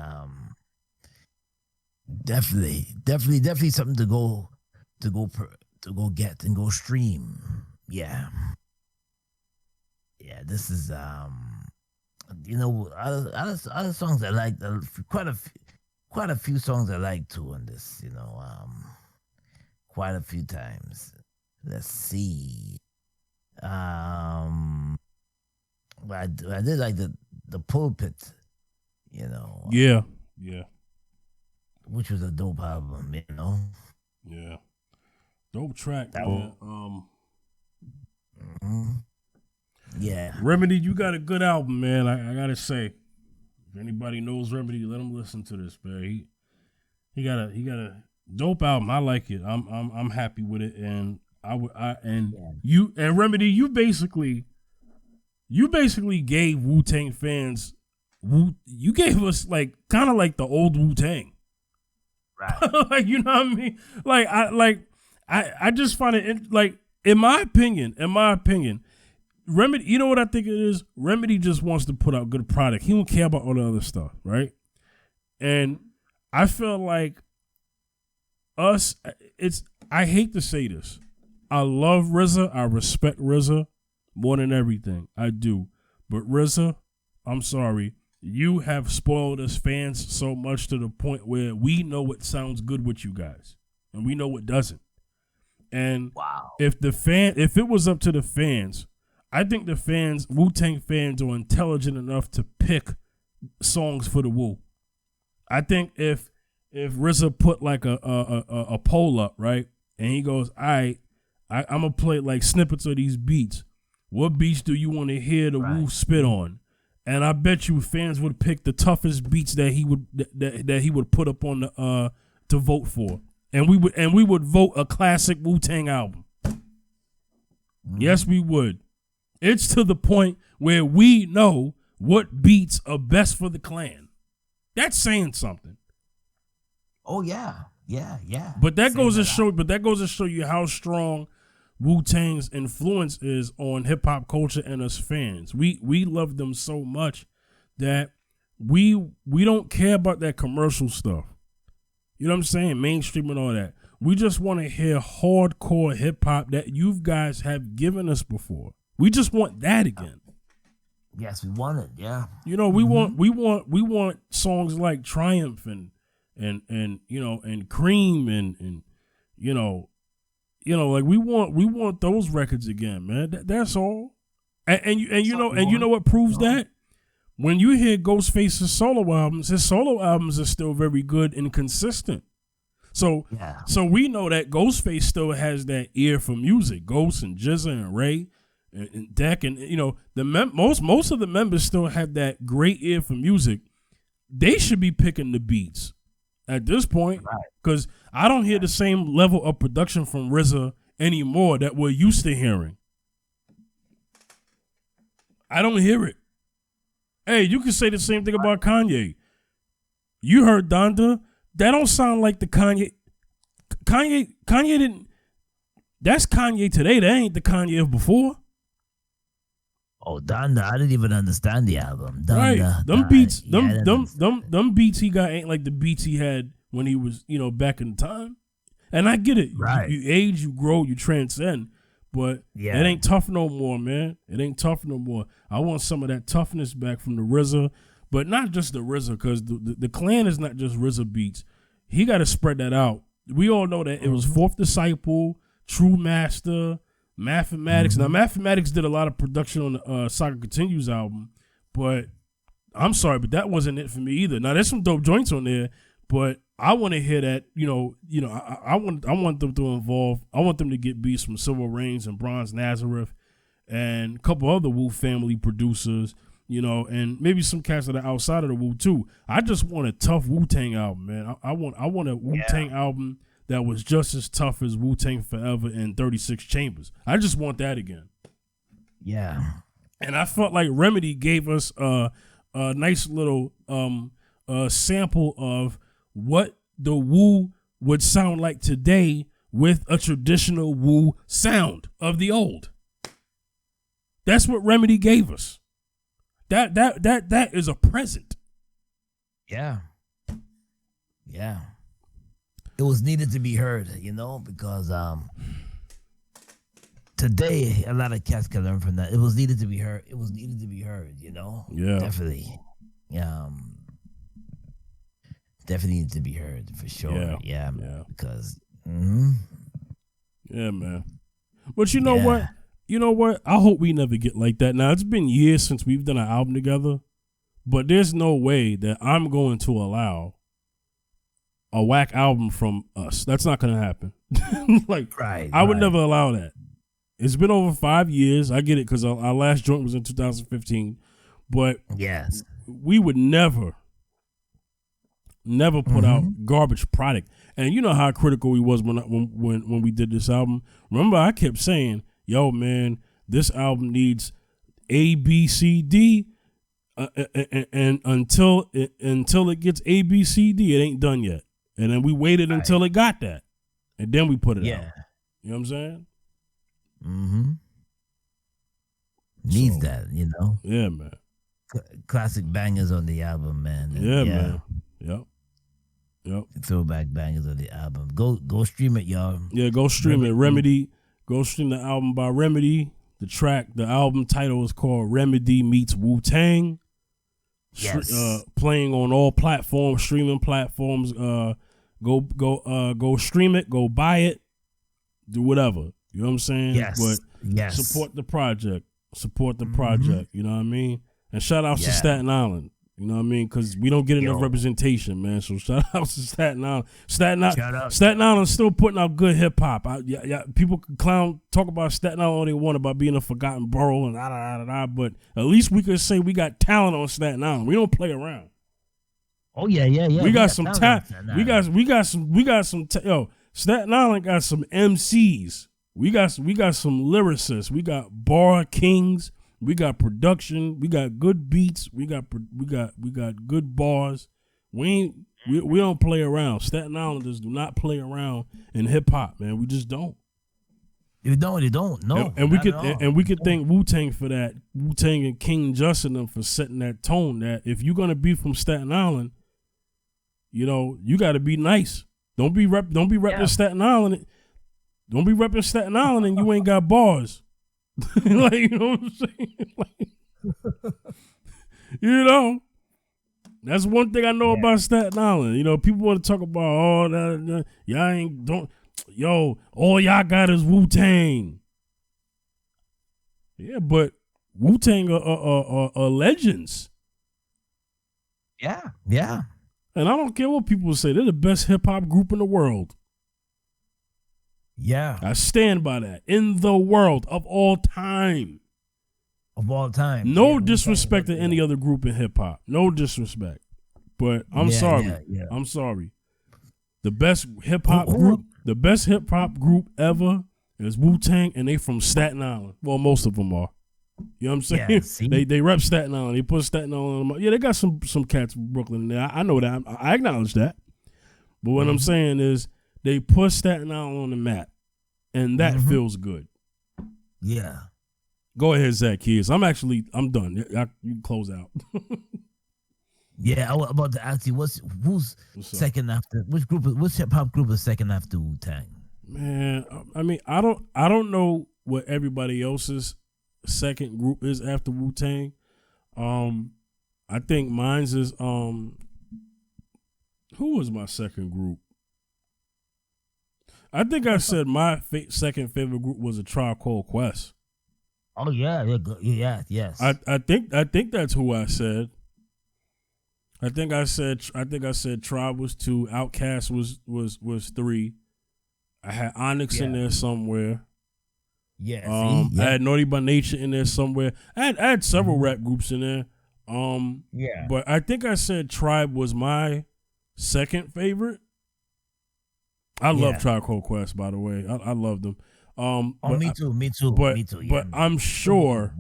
definitely something to go get and go stream. Yeah. This is other songs I like. Quite a few songs I like too on this. Quite a few times. Let's see. I did like the Pulpit, Yeah. Which was a dope album, Yeah. Dope track, man. Yeah. Remedy, you got a good album, man. I gotta say. If anybody knows Remedy, let them listen to this, man. He got a dope album. I like it. I'm happy with it, and you and Remedy, you basically gave Wu-Tang fans you gave us like kind of like the old Wu-Tang. Right. Like, you know what I mean? I just find it like, in my opinion, Remedy, you know what I think it is? Remedy just wants to put out good product. He don't care about all the other stuff, right? And I feel like I hate to say this. I love RZA. I respect RZA more than everything. I do. But RZA, I'm sorry. You have spoiled us fans so much to the point where we know what sounds good with you guys. And we know what doesn't. And if it was up to the fans, I think the fans, Wu-Tang fans, are intelligent enough to pick songs for the Wu. I think if RZA put like a poll up, right, and he goes, all right, I'm gonna play like snippets of these beats. What beats do you want to hear the Wu spit on? And I bet you fans would pick the toughest beats that he would put up on the to vote for, and we would vote a classic Wu-Tang album. Yes, we would. It's to the point where we know what beats are best for the clan. That's saying something. Oh yeah. But that goes to show you how strong Wu-Tang's influence is on hip hop culture and us fans. We love them so much that we don't care about that commercial stuff. You know what I'm saying? Mainstream and all that. We just want to hear hardcore hip hop that you guys have given us before. We just want that again. Yes, we want it. Yeah. You know, we want songs like Triumph and you know, and Cream and you know, like we want those records again, man. That's all. And you know what proves that? When you hear Ghostface's solo albums, his solo albums are still very good and consistent. So we know that Ghostface still has that ear for music. Ghost and Jizza and Ray and Deck, and you know, most of the members still have that great ear for music. They should be picking the beats at this point, because I don't hear the same level of production from RZA anymore that we're used to hearing. I don't hear it. Hey, you can say the same thing about Kanye. You heard Donda. That don't sound like the Kanye. Kanye didn't. That's Kanye today. That ain't the Kanye of before. Oh, Donda, I didn't even understand the album. Donda, right. Them beats he got ain't like the beats he had when he was, you know, back in time. And I get it. Right. You age, you grow, you transcend. But it ain't tough no more, man. It ain't tough no more. I want some of that toughness back from the RZA, but not just the RZA, because the clan is not just RZA beats. He got to spread that out. We all know that it was Fourth Disciple, True Master, Mathematics. Now, Mathematics did a lot of production on the Saga Continues album, but I'm sorry, but that wasn't it for me either. Now, there's some dope joints on there, but I want to hear that, I want them to involve, I want them to get beats from Silver Reigns and Bronze Nazareth and a couple other Wu family producers, you know, and maybe some cats that are outside of the Wu too. I just want a tough Wu-Tang album, man. I want a Wu-Tang album that was just as tough as Wu-Tang Forever and 36 Chambers. I just want that again. Yeah. And I felt like Remedy gave us a nice little sample of what the Wu would sound like today with a traditional Wu sound of the old. That's what Remedy gave us. That is a present. Yeah. Yeah. It was needed to be heard, you know, because today a lot of cats can learn from that. It was needed to be heard. It was needed to be heard, you know. Yeah. Definitely. Definitely need to be heard for sure. Yeah. Because yeah, man. But you know what? You know what? I hope we never get like that. Now, it's been years since we've done an album together, but there's no way that I'm going to allow a whack album from us. That's not going to happen. I would never allow that. It's been over 5 years. I get it, because our last joint was in 2015, but yes, we would never put out garbage product. And you know how critical we was when we did this album. Remember, I kept saying, yo, man, this album needs A, B, C, D, and until it gets A, B, C, D, it ain't done yet. And then we waited until it got that, and then we put it out. You know what I'm saying? Mm-hmm. Needs So, that, you know. Yeah, man. Classic bangers on the album, man. And Yeah, man. Yep. Throwback bangers on the album. Go stream it, y'all. Yeah, go stream it. Remedy. Go stream the album by Remedy. The album title is called Remedy Meets Wu-Tang. Yes. Playing on all platforms, streaming platforms. Go stream it. Go buy it. Do whatever. You know what I'm saying? Yes. But support the project. Support the project. You know what I mean? And shout out to Staten Island. You know what I mean? Because we don't get enough representation, man. So shout out to Staten Island. Staten Island still putting out good hip hop. People can talk about Staten Island all they want about being a forgotten borough and but at least we could say we got talent on Staten Island. We don't play around. Oh yeah. We got some talent. We got some. Staten Island got some MCs. We got some lyricists. We got bar kings. We got production. We got good beats. We got good bars. We don't play around. Staten Islanders do not play around in hip hop, man. We just don't. You don't. No. And we could thank Wu-Tang for that. Wu-Tang and King Justin them for setting that tone. That if you're gonna be from Staten Island, you know you got to be nice. Don't be repping Staten Island. Don't be repping Staten Island and you ain't got bars. Like, you know what I'm saying? Like, you know, that's one thing I know about Staten Island. You know, people want to talk about all y'all got is Wu-Tang. Yeah, but Wu-Tang are legends. Yeah. And I don't care what people say. They're the best hip hop group in the world. Yeah. I stand by that. In the world of all time. No disrespect to any other group in hip hop. No disrespect. But I'm sorry. Yeah. I'm sorry. The best hip hop group ever is Wu-Tang, and they from Staten Island. Well, most of them are. You know what I'm saying? Yeah, they rep Staten Island. They put Staten Island on. Yeah, they got some cats from Brooklyn in there. I know that. I acknowledge that. But what I'm saying is they put Staten Island on the map, and that feels good. Yeah. Go ahead, Zach Kids. I'm done. You can close out. Yeah, I was about to ask you, who's second after? Which hip hop group is second after Wu-Tang? Man, I mean, I don't know what everybody else's second group is after Wu-Tang. I think mine's is who was my second group? I think I said my second favorite group was A Tribe Called Quest. Oh yeah, yes. I think that's who I said. I think I said Tribe was 2, Outkast was 3. I had Onyx in there somewhere. Yeah. I had Naughty by Nature in there somewhere. I had several rap groups in there. But I think I said Tribe was my second favorite. I love Tribe Called Quest, by the way. I love them. Me too. But I'm sure,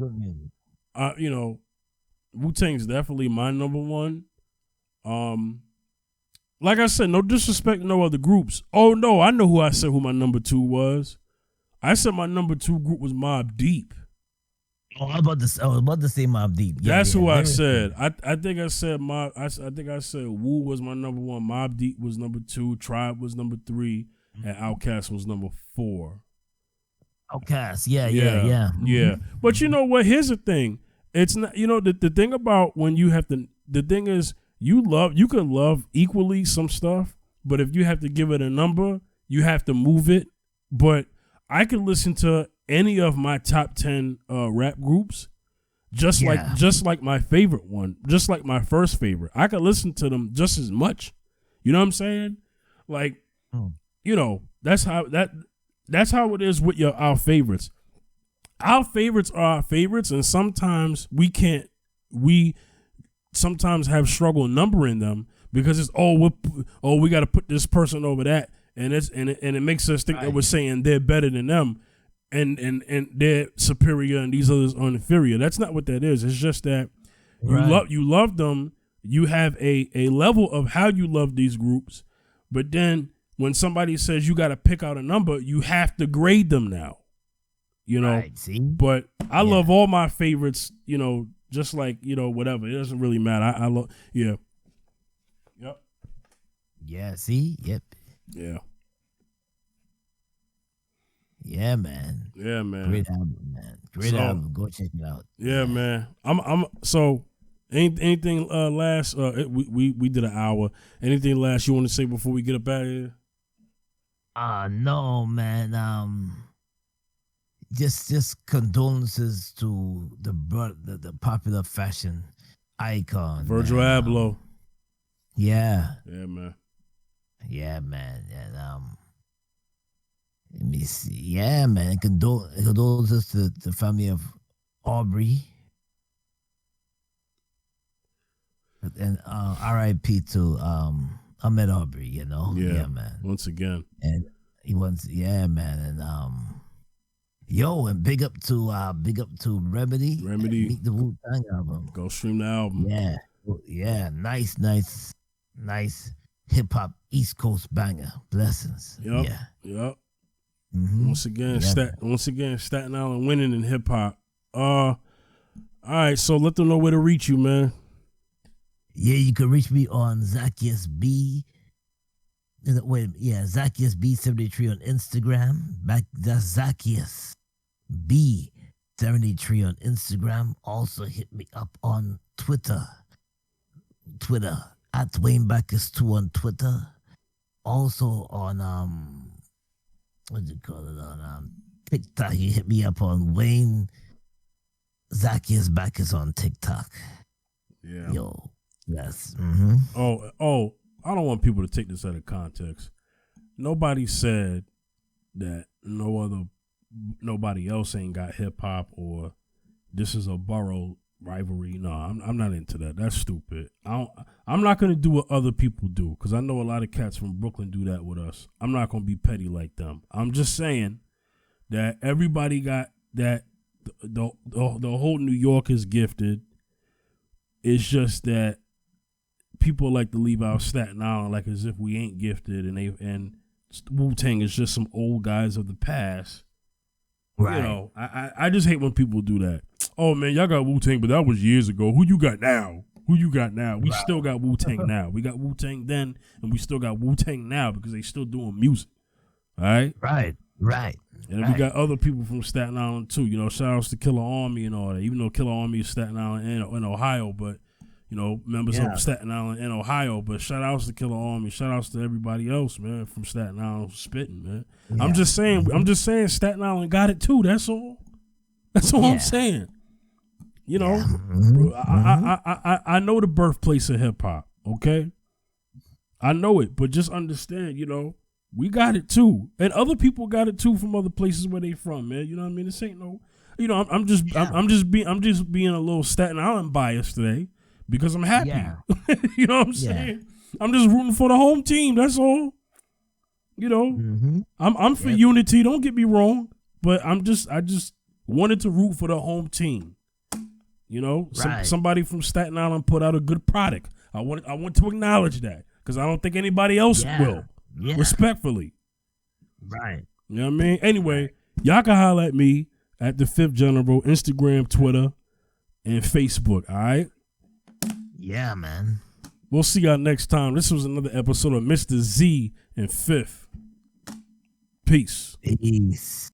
Wu-Tang's definitely my number one. Like I said, no disrespect to no other groups. Oh no, I know who my number 2 was. I said my number 2 group was Mobb Deep. Oh, I was about to say Mobb Deep. That's who I said. I think I said I think I said Wu was my number 1, Mobb Deep was number 2, Tribe was number 3, and Outkast was number 4. Outkast, yeah. But you know what? Here's the thing. It's not. The thing about when you have to. The thing is, you can love equally some stuff, but if you have to give it a number, you have to move it. But I could listen to any of my top 10 rap groups, just like my favorite one, just like my first favorite. I could listen to them just as much. You know what I'm saying? Like, that's how it is with our favorites. Our favorites are our favorites, and sometimes we sometimes have struggle numbering them because it's we got to put this person over that, and it makes us think that we're saying they're better than them, and they're superior and these others are inferior. That's not what that is. It's just that you love them. You have a level of how you love these groups, but then when somebody says you got to pick out a number, you have to grade them now. You know, Right, see? but I love all my favorites, you know, just like, you know, whatever. It doesn't really matter. I love, yeah. Yep. Yeah, see? Yep. Yeah. Yeah, man. Yeah, man. Great album, man. Great album. Go check it out. Yeah, man. I'm so anything last we did an hour. Anything last you want to say before we get up out of here? No, man. Just condolences to the popular fashion icon, Virgil Abloh. Yeah. Yeah, man. Yeah, man. And let me see. Yeah, man. Condolences to the family of Arbery. And R.I.P. to Ahmaud Arbery, you know? Yeah, man. Once again. And he wants, yeah, man. And and big up to Remedy. Meet the Wu-Tang album. Go stream the album. Yeah. Nice hip hop East Coast banger. Blessings. Yep. Yeah. Yep. Mm-hmm. Once again, Staten Island winning in hip hop. All right, so let them know where to reach you, man. Yeah, you can reach me on Zacchaeus B. Zacchaeus B73 on Instagram. That's Zacchaeus B73 on Instagram. Also hit me up on Twitter at Wayne Backus 2 on Twitter. Also on what do you call it, on TikTok. You hit me up on Wayne Zacchaeus Backus on TikTok. Yeah. Yo. Yes. Mm-hmm. Oh, I don't want people to take this out of context. Nobody said that nobody else ain't got hip hop or this is a borough rivalry. No, I'm not into that. That's stupid. I'm not gonna do what other people do because I know a lot of cats from Brooklyn do that with us. I'm not gonna be petty like them. I'm just saying that everybody got that. The whole New York is gifted. It's just that people like to leave out Staten Island like as if we ain't gifted, and Wu-Tang is just some old guys of the past. Right. You know, I just hate when people do that. Oh man, y'all got Wu-Tang, but that was years ago. Who you got now? We still got Wu-Tang now. We got Wu-Tang then, and we still got Wu-Tang now because they still doing music. All right? Right. And we got other people from Staten Island too. You know, shout outs to Killer Army and all that. Even though Killer Army is Staten Island and Ohio, but you know, members of Staten Island and Ohio. But shout outs to Killer Army. Shout outs to everybody else, man, from Staten Island spitting, man. Yeah. I'm just saying Staten Island got it too. That's all. That's all I'm saying. You know, I know the birthplace of hip hop, okay? I know it, but just understand, you know, we got it too. And other people got it too from other places where they from, man. You know what I mean? This ain't no, you know, I'm just being a little Staten Island biased today because I'm happy. Yeah. You know what I'm saying? I'm just rooting for the home team. That's all. You know, I'm for unity. Don't get me wrong, but I just wanted to root for the home team. You know, somebody from Staten Island put out a good product. I want to acknowledge that because I don't think anybody else will. Yeah. Respectfully. Right. You know what I mean? Anyway, y'all can holler at me at the 5th General, Instagram, Twitter, and Facebook. All right? Yeah, man. We'll see y'all next time. This was another episode of Mr. Z and 5th. Peace.